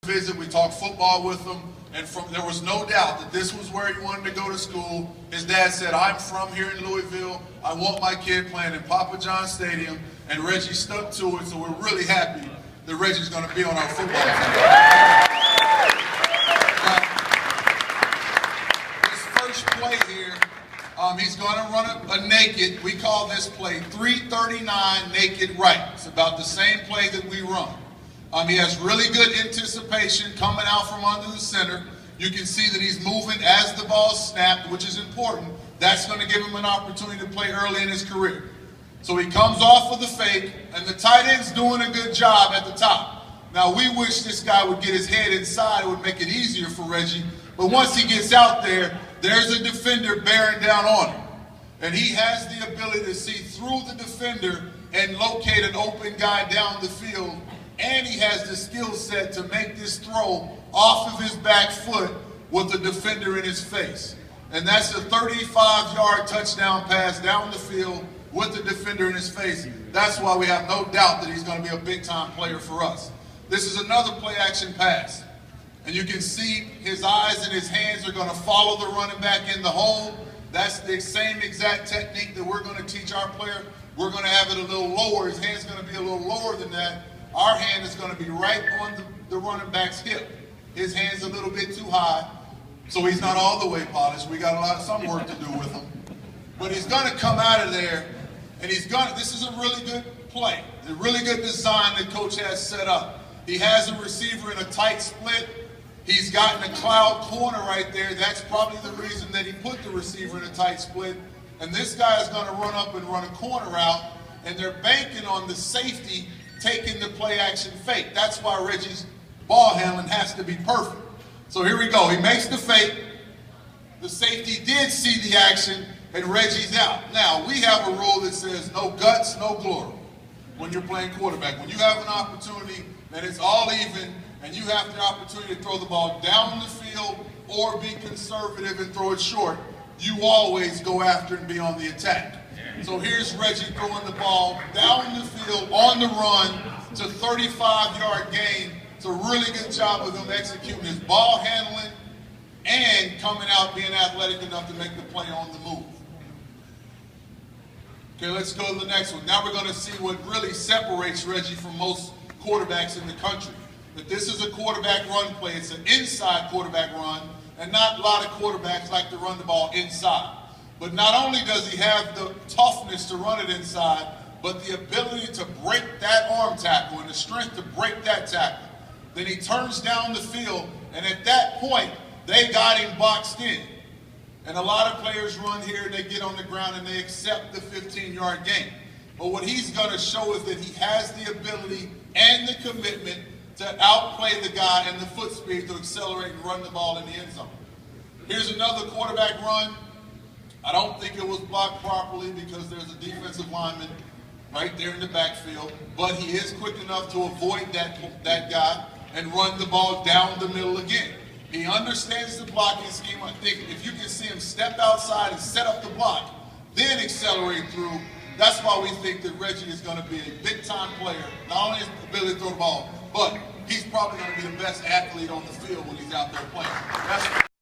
visit, we talked football with him, and there was no doubt that this was where he wanted to go to school. His dad said, I'm from here in Louisville. I want my kid playing in Papa John Stadium, and Reggie stuck to it, so we're really happy that Reggie's going to be on our football team. This first play here, he's going to run a naked. We call this play 339 naked right. It's about the same play that we run. He has really good anticipation coming out from under the center. You can see that he's moving as the ball's snapped, which is important. That's going to give him an opportunity to play early in his career. So he comes off of the fake, and the tight end's doing a good job at the top. Now, we wish this guy would get his head inside. It would make it easier for Reggie. But once he gets out there, there's a defender bearing down on him. And he has the ability to see through the defender and locate an open guy down the field. And he has the skill set to make this throw off of his back foot with the defender in his face. And that's a 35-yard touchdown pass down the field with the defender in his face. That's why we have no doubt that he's going to be a big-time player for us. This is another play-action pass. And you can see his eyes and his hands are going to follow the running back in the hole. That's the same exact technique that we're going to teach our player. We're going to have it a little lower. His hand's going to be a little lower than that. Our hand is going to be right on the running back's hip. His hand's a little bit too high, so he's not all the way polished. We got some work to do with him. But he's going to come out of there, and this is a really good play. It's a really good design that Coach has set up. He has a receiver in a tight split. He's gotten a cloud corner right there. That's probably the reason that he put the receiver in a tight split. And this guy is going to run up and run a corner route, and they're banking on the safety taking the play action fake. That's why Reggie's ball handling has to be perfect. So here we go. He makes the fake. The safety did see the action, and Reggie's out. Now, we have a rule that says no guts, no glory when you're playing quarterback. When you have an opportunity that it's all even, and you have the opportunity to throw the ball down the field or be conservative and throw it short, you always go after and be on the attack. So here's Reggie throwing the ball down the field on the run to 35-yard gain. It's a really good job of him executing his ball handling and coming out being athletic enough to make the play on the move. Okay, let's go to the next one. Now we're going to see what really separates Reggie from most quarterbacks in the country. That this is a quarterback run play. It's an inside quarterback run, and not a lot of quarterbacks like to run the ball inside. But not only does he have the toughness to run it inside, but the ability to break that arm tackle and the strength to break that tackle. Then he turns down the field, and at that point, they got him boxed in. And a lot of players run here, and they get on the ground, and they accept the 15-yard gain. But what he's going to show is that he has the ability and the commitment to outplay the guy and the foot speed to accelerate and run the ball in the end zone. Here's another quarterback run. I don't think it was blocked properly because there's a defensive lineman right there in the backfield, but he is quick enough to avoid that guy and run the ball down the middle again. He understands the blocking scheme. I think if you can see him step outside and set up the block, then accelerate through, that's why we think that Reggie is going to be a big-time player. Not only his ability to throw the ball, but he's probably going to be the best athlete on the field when he's out there playing. That's